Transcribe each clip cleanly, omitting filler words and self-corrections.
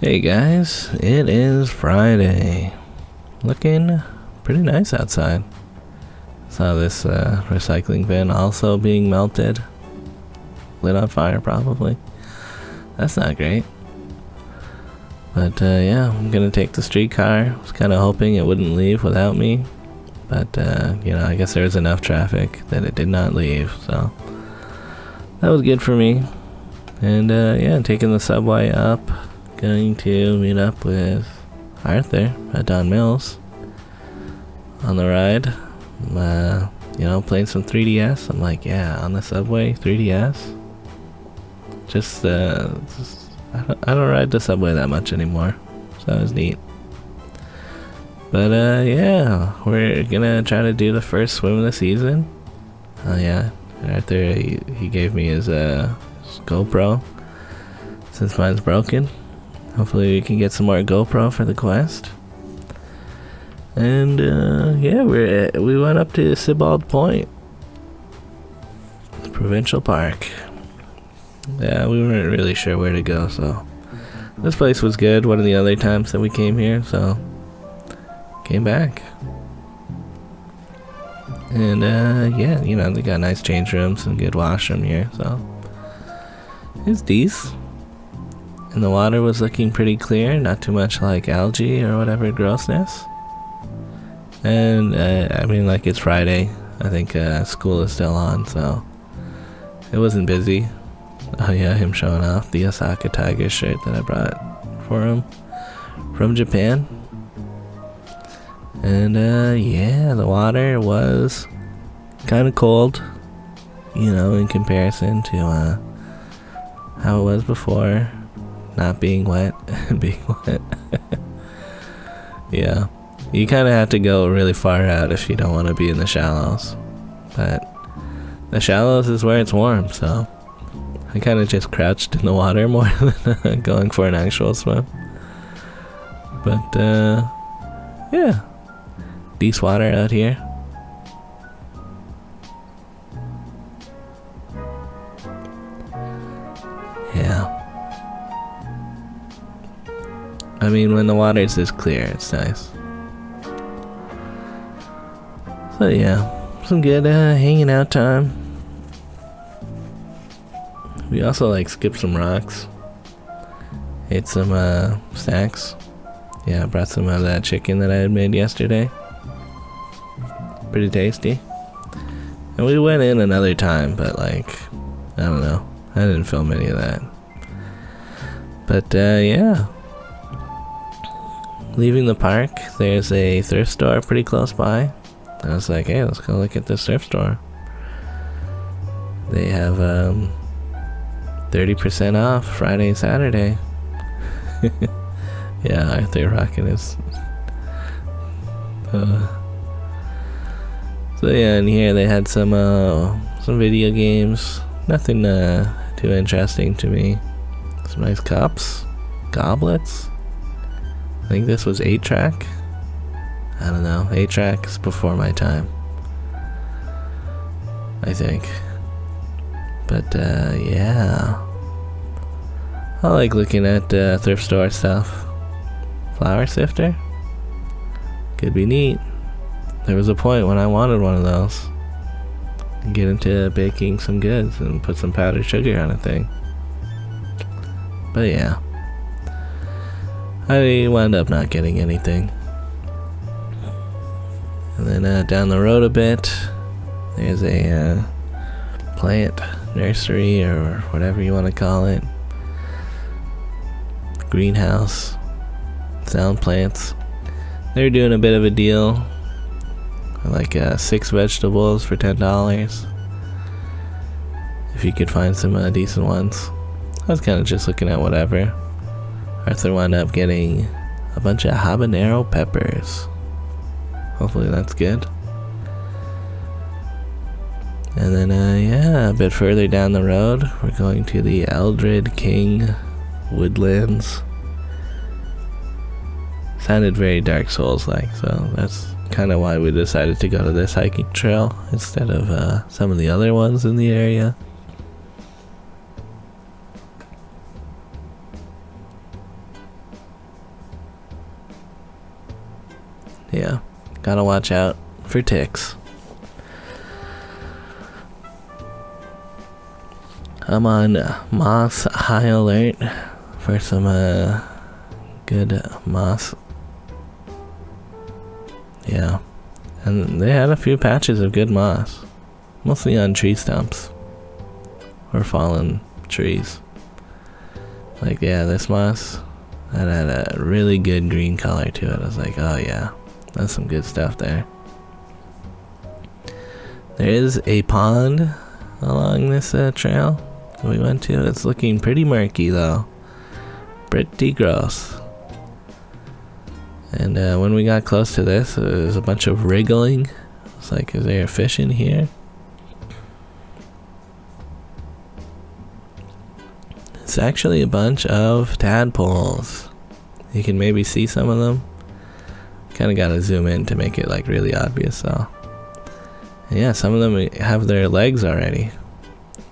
Hey guys, it is Friday. Looking pretty nice outside. Saw this recycling bin also being melted. Lit on fire probably. That's not great. But yeah, I'm gonna take the streetcar. Was kinda hoping it wouldn't leave without me. But I guess there was enough traffic that it did not leave, so that was good for me. And yeah, taking the subway up. Going to meet up with Artur at Don Mills on the ride. Playing some 3DS. I'm like, yeah, on the subway, 3DS. I don't ride the subway that much anymore, so that was neat. But yeah, we're gonna try to do the first swim of the season. Oh yeah, Artur he gave me his GoPro since mine's broken. Hopefully we can get some more GoPro for the quest. And yeah, we went up to Sebald Point, Provincial Park. Yeah, we weren't really sure where to go, so this place was good one of the other times that we came here, so came back. And yeah, they got nice change rooms and good washroom here, so it's decent. And the water was looking pretty clear, not too much like algae or whatever grossness. And it's Friday. I think school is still on, so it wasn't busy. Oh yeah, him showing off the Osaka Tiger shirt that I brought for him from Japan. And yeah, the water was kind of cold, in comparison to how it was before. Not being wet and being wet. Yeah, you kind of have to go really far out if you don't want to be in the shallows. But the shallows is where it's warm, so I kind of just crouched in the water more than going for an actual swim. But yeah, decent water out here. Yeah. I mean, when the water's this clear, it's nice. So yeah, some good hanging out time. We also skipped some rocks. Ate some snacks. Yeah, I brought some of that chicken that I had made yesterday. Pretty tasty. And we went in another time, but I don't know. I didn't film any of that. But yeah. Leaving the park, there's a thrift store pretty close by. I was like, hey, let's go look at this thrift store. They have 30% off Friday and Saturday. Yeah, Artur rocking his. So yeah, in here they had some video games. Nothing too interesting to me. Some nice cups, goblets. I think this was 8-track. I don't know. 8-track is before my time, I think. But yeah, I like looking at thrift store stuff. Flower sifter could be neat. There was a point when I wanted one of those. Get into baking some goods and put some powdered sugar on a thing. But yeah, I wound up not getting anything. And then down the road a bit, there's a plant nursery or whatever you want to call it. Greenhouse. Sound plants. They're doing a bit of a deal. 6 vegetables for $10. If you could find some decent ones. I was kind of just looking at whatever. Artur wound up getting a bunch of habanero peppers. Hopefully that's good. And then yeah, a bit further down the road, we're going to the Eldred King Woodlands. Sounded very Dark Souls-like, so that's kind of why we decided to go to this hiking trail instead of some of the other ones in the area. Yeah, gotta watch out for ticks. I'm on moss high alert for some good moss. Yeah, and they had a few patches of good moss, mostly on tree stumps or fallen trees. Like, yeah, this moss that had a really good green color to it. I was like, oh yeah, that's some good stuff there. There is a pond along this trail we went to. It's looking pretty murky though, pretty gross. And when we got close to this, there was a bunch of wriggling. It's like, is there a fish in here? It's actually a bunch of tadpoles. You can maybe see some of them. Kind of gotta zoom in to make it like really obvious though. And yeah, some of them have their legs already.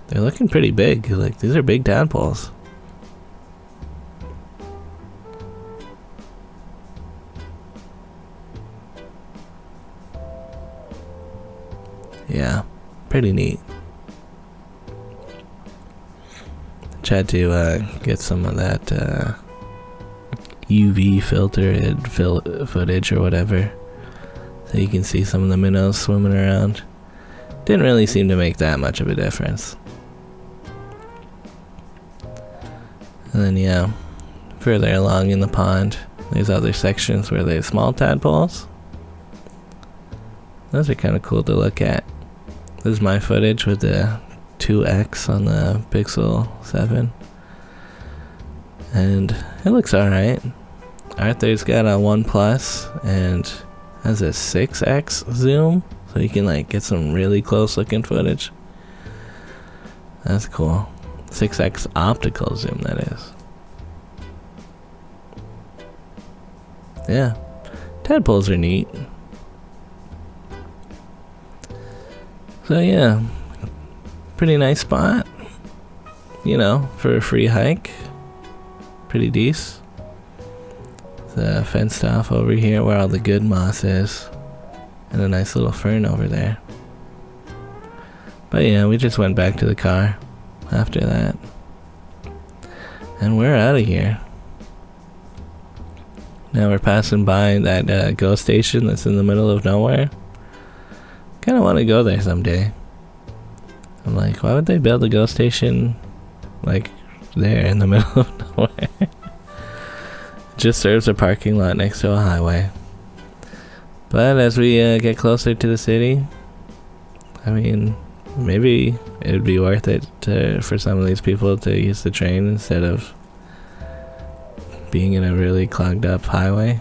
They're looking pretty big. Like, these are big tadpoles. Yeah, pretty neat. Tried to get some of that UV filtered footage or whatever, so you can see some of the minnows swimming around. Didn't really seem to make that much of a difference. And then yeah, further along in the pond, there's other sections where there's small tadpoles. Those are kind of cool to look at. This is my footage with the 2x on the Pixel 7. And it looks alright. Arthur's got a 1 Plus and has a 6x zoom, so you can like get some really close looking footage. That's cool. 6x optical zoom, that is. Yeah, tadpoles are neat. So yeah, pretty nice spot, you know, for a free hike. Pretty decent. The fenced off over here where all the good moss is, and a nice little fern over there. But yeah, we just went back to the car after that, and we're out of here. Now we're passing by that ghost station that's in the middle of nowhere. Kind of want to go there someday. I'm like, why would they build a ghost station like there in the middle of nowhere? It just serves a parking lot next to a highway. But as we get closer to the city, I mean, maybe it would be worth it for some of these people to use the train instead of being in a really clogged up highway.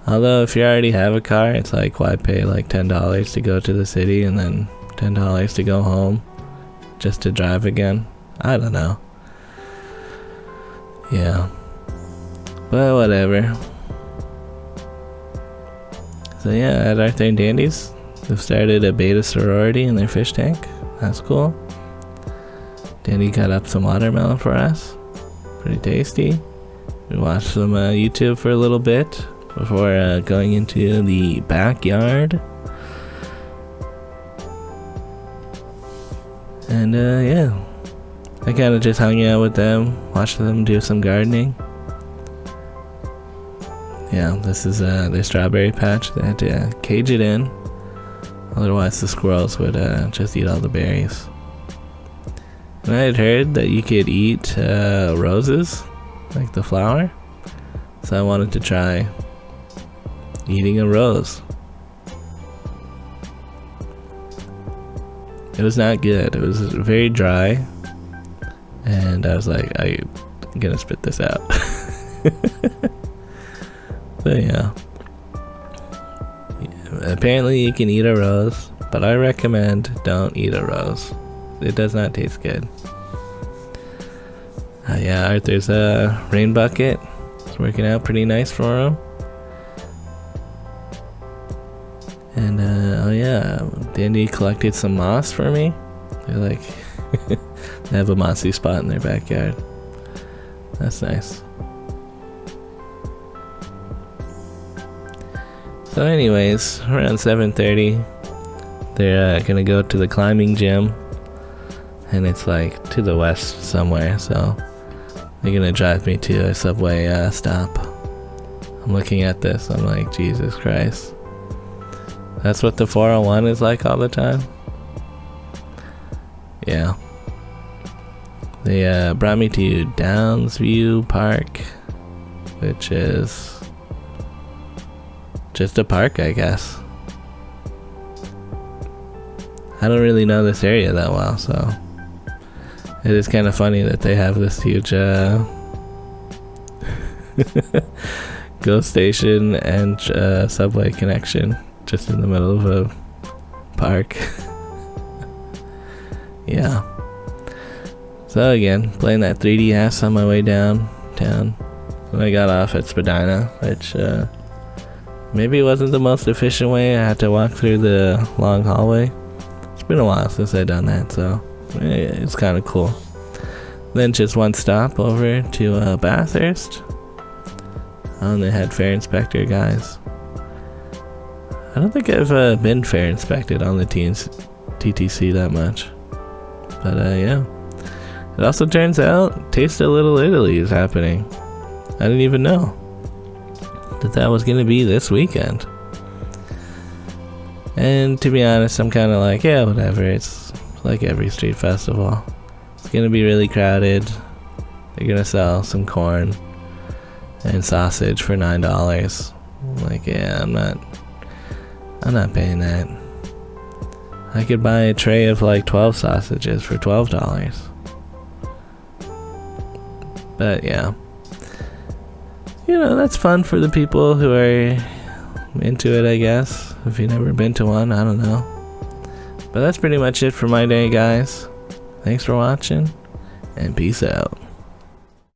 Although if you already have a car, it's like, why pay like $10 to go to the city and then $10 to go home just to drive again? I don't know. Yeah, but whatever. So yeah, at Arthur and Dandy's, they've started a beta sorority in their fish tank. That's cool. Dandy cut up some watermelon for us. Pretty tasty. We watched some YouTube for a little bit before going into the backyard. And yeah, I kind of just hung out with them, watched them do some gardening. Yeah, this is their strawberry patch. They had to cage it in, otherwise the squirrels would just eat all the berries. And I had heard that you could eat roses, like the flower, so I wanted to try eating a rose. It was not good. It was very dry, and I was like, I'm gonna spit this out. But yeah, apparently you can eat a rose, but I recommend don't eat a rose. It does not taste good. Yeah, Arthur's rain bucket is working out pretty nice for him. And oh yeah, Dandy collected some moss for me. They're like, they have a mossy spot in their backyard. That's nice. So anyways, around 7:30, they're gonna go to the climbing gym, and it's like to the west somewhere, so they're gonna drive me to a subway stop. I'm looking at this, I'm like, Jesus Christ. That's what the 401 is like all the time? Yeah. They brought me to Downsview Park, which is just a park, I guess. I don't really know this area that well, so it is kind of funny that they have this huge GO station and subway connection just in the middle of a park. Yeah. So again, playing that 3DS on my way downtown. When I got off at Spadina, which maybe wasn't the most efficient way. I had to walk through the long hallway. It's been a while since I've done that, so it's kind of cool. Then just one stop over to Bathurst. And they had fair inspector guys. I don't think I've been fair inspected on the TTC that much. But yeah. It also turns out Taste of Little Italy is happening. I didn't even know that was going to be this weekend. And to be honest, I'm kind of like, yeah, whatever. It's like every street festival. It's going to be really crowded. They're going to sell some corn and sausage for $9. I'm like, yeah, I'm not paying that. I could buy a tray of like 12 sausages for $12. But yeah. You know, that's fun for the people who are into it, I guess. If you've never been to one, I don't know. But that's pretty much it for my day, guys. Thanks for watching, and peace out.